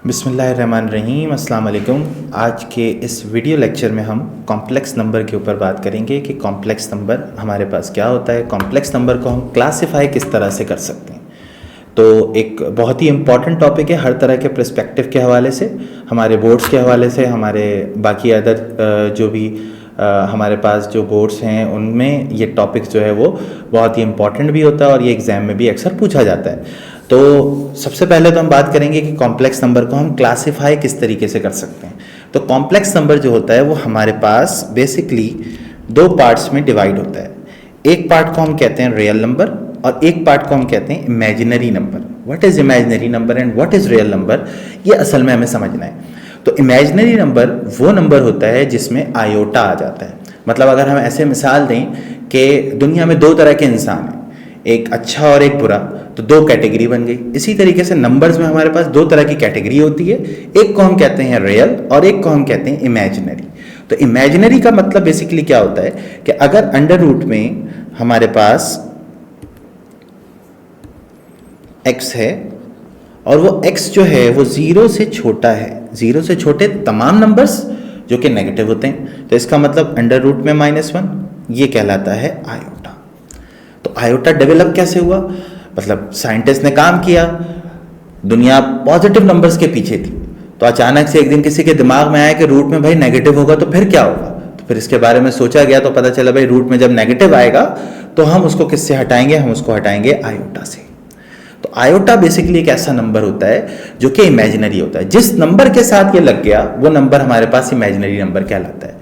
बिस्मिल्लाहिर्रहमानिर्रहीम, अस्सलाम वालेकुम। आज के इस वीडियो लेक्चर में हम कॉम्प्लेक्स नंबर के ऊपर बात करेंगे कि कॉम्प्लेक्स नंबर हमारे पास क्या होता है, कॉम्प्लेक्स नंबर को हम क्लासिफाई किस तरह से कर सकते हैं। तो एक बहुत ही इम्पॉर्टेंट टॉपिक है हर तरह के पर्सपेक्टिव के हवाले से, हमारे बोर्ड्स के हवाले से, हमारे बाकी अदर जो भी हमारे पास जो बोर्ड्स हैं उनमें ये टॉपिक जो है वो बहुत ही इम्पॉर्टेंट भी होता है और ये एग्ज़ाम में भी अक्सर पूछा जाता है। तो सबसे पहले तो हम बात करेंगे कि कॉम्प्लेक्स नंबर को हम क्लासिफाई किस तरीके से कर सकते हैं। तो कॉम्प्लेक्स नंबर जो होता है वो हमारे पास बेसिकली दो पार्ट्स में डिवाइड होता है। एक पार्ट को हम कहते हैं रियल नंबर और एक पार्ट को हम कहते हैं imaginary number. What is imaginary number and what is real number, ये असल में हमें समझना है। तो इमेजिनरी नंबर वो नंबर होता है जिसमें आयोटा आ जाता है। मतलब अगर हम ऐसे मिसाल दें कि दुनिया में दो तरह के इंसान हैं, एक अच्छा और एक बुरा, तो दो कैटेगरी बन गई। इसी तरीके से नंबर्स में हमारे पास दो तरह की कैटेगरी होती है, एक को हम कहते हैं रियल और एक को हम कहते हैं इमेजिनरी। तो इमेजिनरी का मतलब बेसिकली क्या होता है कि अगर अंडर रूट में हमारे पास x है और वो x जो है वो जीरो से छोटा है, जीरो से छोटे तमाम नंबर्स जो कि नेगेटिव होते हैं, तो इसका मतलब अंडर रूट में -1 ये कहलाता है आयोटा। तो आयोटा डेवलप कैसे हुआ, मतलब साइंटिस्ट ने काम किया, दुनिया पॉजिटिव नंबर्स के पीछे थी, तो अचानक से एक दिन किसी के दिमाग में आया कि रूट में भाई नेगेटिव होगा तो फिर क्या होगा। तो फिर इसके बारे में सोचा गया तो पता चला भाई रूट में जब नेगेटिव आएगा तो हम उसको किससे हटाएंगे, हम उसको हटाएंगे आयोटा से। तो आयोटा बेसिकली एक ऐसा नंबर होता है जो कि इमेजिनरी होता है। जिस नंबर के साथ ये लग गया वो नंबर हमारे पास इमेजिनरी नंबर कहलाता है।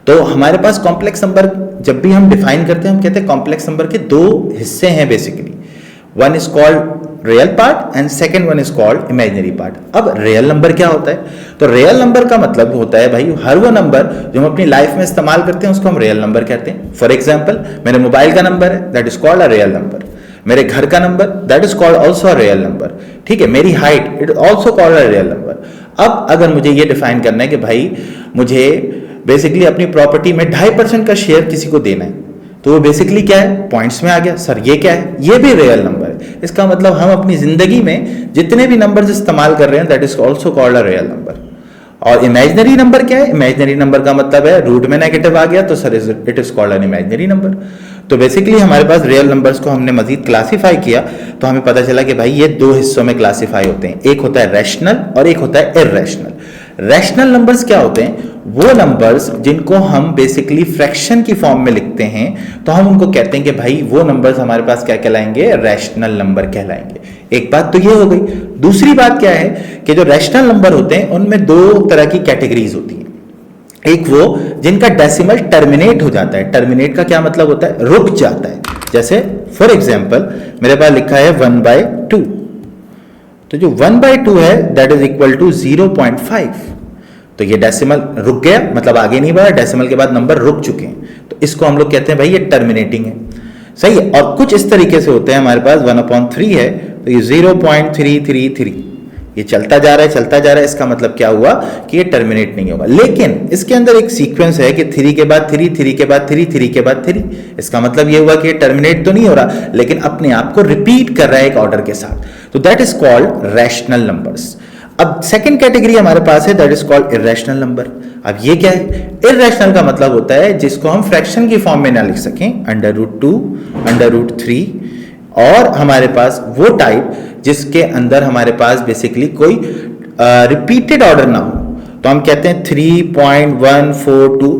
तो हमारे पास कॉम्प्लेक्स नंबर जब भी हम डिफाइन करते हैं हम कहते हैं कॉम्प्लेक्स नंबर के दो हिस्से हैं basically, one is called real part and second one is called imaginary part. अब रियल नंबर क्या होता है, तो रियल नंबर का मतलब होता है भाई हर वो नंबर जो हम अपनी लाइफ में इस्तेमाल करते हैं उसको हम रियल नंबर कहते हैं। फॉर एग्जाम्पल मेरे मोबाइल का नंबर है, that is called a real number. मेरे घर का number, that is called also a real number. ठीक है, मेरी height, it also called a real number. अब अगर मुझे ये डिफाइन करना है कि भाई मुझे बेसिकली अपनी प्रॉपर्टी में 2.5% का शेयर किसी को देना है, तो वो बेसिकली क्या है, पॉइंट्स में आ गया। सर ये क्या है, ये भी रियल नंबर है। इसका मतलब हम अपनी जिंदगी में जितने भी नंबर्स इस्तेमाल कर रहे हैं that is also called a real number. और इमेजिनरी नंबर क्या है, इमेजिनरी नंबर का मतलब है रूट में नेगेटिव आ गया तो sir it is called an imaginary number. तो बेसिकली हमारे पास रियल नंबर्स को हमने मजीद क्लासिफाई किया तो हमें पता चला कि भाई ये दो हिस्सों में क्लासिफाई होते हैं, एक होता है रैशनल और एक होता है इर्रेशनल। रैशनल नंबर्स क्या होते हैं, वो नंबर्स जिनको हम बेसिकली फ्रैक्शन की फॉर्म में लिखते हैं तो हम उनको कहते हैं कि भाई वो नंबर्स हमारे पास क्या कहलाएंगे, रैशनल नंबर कहलाएंगे। एक बात तो ये हो गई। दूसरी बात क्या है कि जो रैशनल नंबर होते हैं उनमें दो तरह की कैटेगरीज होती हैं। एक वो जिनका डेसिमल टर्मिनेट हो जाता है। टर्मिनेट का क्या मतलब होता है, रुक जाता है। जैसे फॉर एग्जाम्पल मेरे पास लिखा है 1/2, तो जो 1/2 है दैट इज इक्वल टू 0.5। तो ये डेसिमल रुक गया, मतलब आगे नहीं बढ़ा, डेसिमल के बाद नंबर रुक चुके हैं, तो इसको हम लोग कहते हैं भाई ये टर्मिनेटिंग है। सही है। और कुछ इस तरीके से होते हैं, हमारे पास 1/3 है तो ये 0.333, ये चलता जा रहा है चलता जा रहा है, इसका मतलब क्या हुआ कि ये टर्मिनेट नहीं होगा। लेकिन इसके अंदर एक सीक्वेंस है कि 3 के बाद 3, 3 के बाद 3, 3 के बाद 3, इसका मतलब ये हुआ कि ये टर्मिनेट तो नहीं हो रहा लेकिन अपने आप को रिपीट कर रहा है एक ऑर्डर के साथ, तो that is called rational numbers. अब सेकंड कैटेगरी हमारे पास है that is called irrational number. अब ये क्या है, इर्रेशनल का मतलब होता है जिसको हम फ्रैक्शन की फॉर्म में ना लिख सकें, √2, √3, और हमारे पास वो टाइप जिसके अंदर हमारे पास बेसिकली कोई रिपीटेड ऑर्डर ना हो, तो हम कहते हैं 3.142,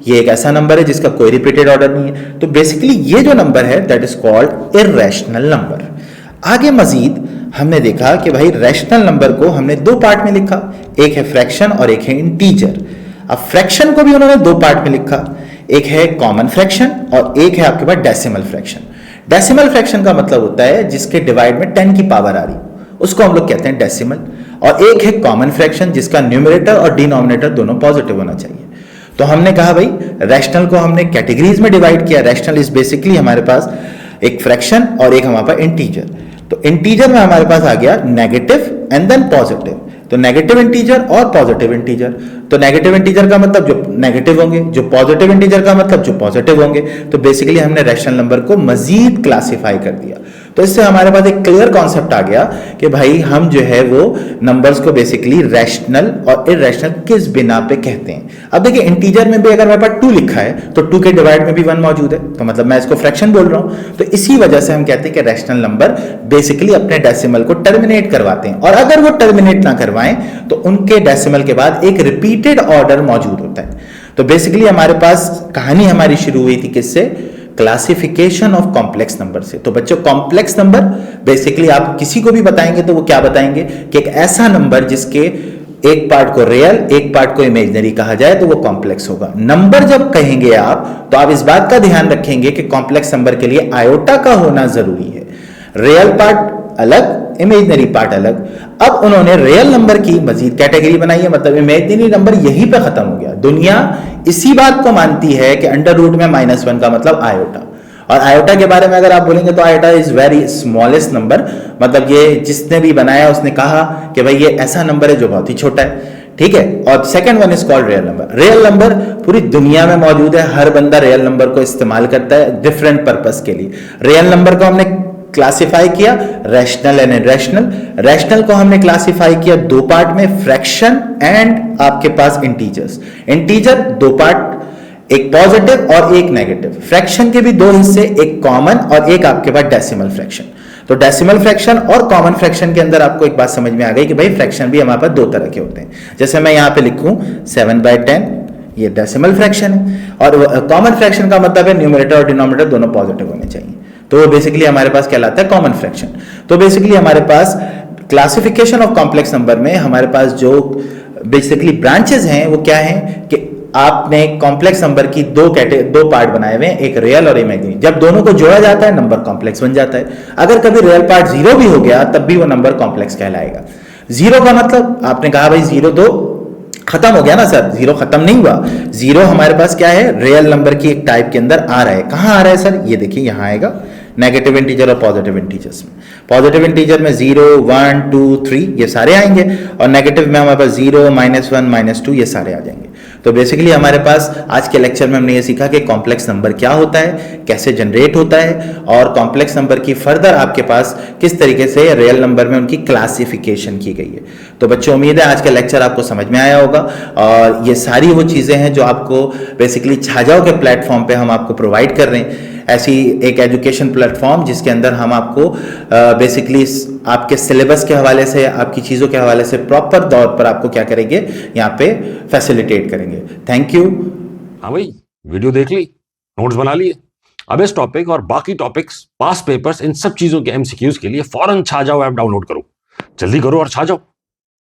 ये एक ऐसा नंबर है जिसका कोई रिपीटेड ऑर्डर नहीं है। तो बेसिकली ये जो नंबर है that is called irrational number. आगे मजीद हमने देखा कि भाई रैशनल नंबर को हमने दो पार्ट में लिखा, एक है फ्रैक्शन और एक है इंटीजर। अब फ्रैक्शन को भी उन्होंने दो पार्ट में लिखा, एक है कॉमन फ्रैक्शन और एक है आपके पास डेसिमल फ्रैक्शन। डेसिमल फ्रैक्शन का मतलब होता है जिसके डिवाइड में 10 की पावर आ रही, उसको हम लोग कहते हैं डेसिमल। और एक है कॉमन फ्रैक्शन जिसका न्यूमरेटर और डिनोमिनेटर दोनों पॉजिटिव होना चाहिए। तो हमने कहा भाई रैशनल को हमने कैटेगरीज में डिवाइड किया। रैशनल इज बेसिकली हमारे पास एक फ्रैक्शन और एक हमारे पास इंटीजर। तो इंटीजर में हमारे पास आ गया नेगेटिव एंड देन पॉजिटिव, तो नेगेटिव इंटीजर और पॉजिटिव इंटीजर। तो नेगेटिव इंटीजर का मतलब जो नेगेटिव होंगे, जो पॉजिटिव इंटीजर का मतलब जो पॉजिटिव होंगे। तो बेसिकली हमने रैशनल नंबर को मजीद क्लासिफाई कर दिया। तो इससे हमारे पास एक क्लियर कॉन्सेप्ट आ गया कि भाई हम जो है वो नंबर्स को बेसिकली रैशनल और इरैशनल किस बिना पे कहते हैं। अब देखिए इंटीजर में भी अगर मेरे पास 2 लिखा है तो 2 के डिवाइड में भी 1 मौजूद है, तो मतलब मैं इसको फ्रैक्शन बोल रहा हूं। तो इसी वजह से हम कहते हैं कि रैशनल नंबर बेसिकली अपने डेसिमल को टर्मिनेट करवाते हैं, और अगर वो टर्मिनेट ना करवाएं तो उनके डेसिमल के बाद एक रिपीटेड ऑर्डर मौजूद होता है। तो बेसिकली हमारे पास कहानी हमारी शुरू हुई थी किससे? क्लासिफिकेशन ऑफ कॉम्प्लेक्स नंबर से। तो बच्चों कॉम्प्लेक्स नंबर बेसिकली आप किसी को भी बताएंगे तो वो क्या बताएंगे कि एक ऐसा नंबर जिसके एक पार्ट को रियल एक पार्ट को इमेजिनरी कहा जाए तो वो कॉम्प्लेक्स होगा। नंबर जब कहेंगे आप तो आप इस बात का ध्यान रखेंगे कि कॉम्प्लेक्स नंबर के लिए आयोटा का होना जरूरी है। रियल पार्ट अलग, इमेजिनरी पार्ट अलग। अब उन्होंने रियल नंबर की मजीद कैटेगरी बनाई है, मतलब इमेजिनरी नंबर यहीं पे खत्म हो गया। दुनिया इसी बात को मानती है कि अंडर रूट में -1 का मतलब आयोटा। और आयोटा के बारे में अगर आप बोलेंगे तो iota is very smallest number, मतलब ये जिसने भी बनाया उसने कहा कि भाई ये ऐसा नंबर है जो बहुत ही छोटा है, ठीक है। और second one is called real number. Real number पूरी दुनिया में मौजूद है, हर बंदा रियल नंबर को इस्तेमाल करता है डिफरेंट पर्पस के लिए। रियल नंबर को हमने क्लासिफाई किया रैशनल एंड इरैशनल। रैशनल को हमने क्लासिफाई किया 2 पार्ट में, फ्रैक्शन एंड आपके पास इंटीजर्स। इंटीजर 2 पार्ट, एक पॉजिटिव और एक नेगेटिव। फ्रैक्शन के भी 2 हिस्से, एक कॉमन और एक आपके पास डेसिमल फ्रैक्शन। तो डेसिमल फ्रैक्शन और कॉमन फ्रैक्शन के अंदर आपको एक बात समझ में आ गई कि भाई फ्रैक्शन भी हमारे पास 2 तरह के होते हैं। जैसे मैं यहां पे लिखूं 7/10, ये डेसिमल फ्रैक्शन है, और कॉमन फ्रैक्शन का मतलब है न्यूमरेटर और डिनोमिनेटर दोनों पॉजिटिव होने चाहिए, तो वो बेसिकली हमारे पास कहलाता है कॉमन फ्रैक्शन। तो बेसिकली हमारे पास क्लासिफिकेशन ऑफ कॉम्प्लेक्स नंबर में हमारे पास जो बेसिकली ब्रांचेस हैं वो क्या हैं कि आपने कॉम्प्लेक्स नंबर की 2 पार्ट बनाए हुए हैं, एक रियल और इमेजिनरी। जब दोनों को जोड़ा जाता है नंबर कॉम्प्लेक्स बन जाता है। अगर कभी रियल पार्ट 0 भी हो गया तब भी वो नंबर कॉम्प्लेक्स कहलाएगा। 0 का मतलब आपने कहा भाई 0 तो खत्म हो गया ना सर, 0 खत्म नहीं हुआ। 0 हमारे पास क्या है? रियल नंबर की एक टाइप के अंदर आ रहा है। कहां आ रहा है सर? ये देखिए यहां आएगा नेगेटिव इंटीजर और पॉजिटिव इंटीजर्स में। पॉजिटिव इंटीजर में 0, 1, 2, 3 ये सारे आएंगे, और नेगेटिव में हमारे पास 0, -1, -2 ये सारे आ जाएंगे। तो बेसिकली हमारे पास आज के लेक्चर में हमने ये सीखा कि कॉम्प्लेक्स नंबर क्या होता है, कैसे जनरेट होता है, और कॉम्प्लेक्स नंबर की फर्दर आपके पास किस तरीके से रियल नंबर में उनकी क्लासिफिकेशन की गई है। तो बच्चों उम्मीद है आज का लेक्चर आपको समझ में आया होगा, और ये सारी वो चीज़ें हैं जो आपको बेसिकली छाजाओ के प्लेटफॉर्म पे हम आपको प्रोवाइड कर रहे हैं। ऐसी एक एजुकेशन प्लेटफॉर्म जिसके अंदर हम आपको बेसिकली आपके सिलेबस के हवाले से, आपकी चीज़ों के हवाले से प्रॉपर तौर पर आपको क्या करेंगे, यहाँ पे फैसिलिटेट करेंगे। Thank you. हाँ भाई, वीडियो देख ली, नोट्स बना लिए। अब इस टॉपिक और बाकी टॉपिक्स, पास्ट पेपर्स, इन सब चीजों के एमसीक्यूज के लिए फौरन छाजाओ ऐप डाउनलोड करो। जल्दी करो और छा जाओ।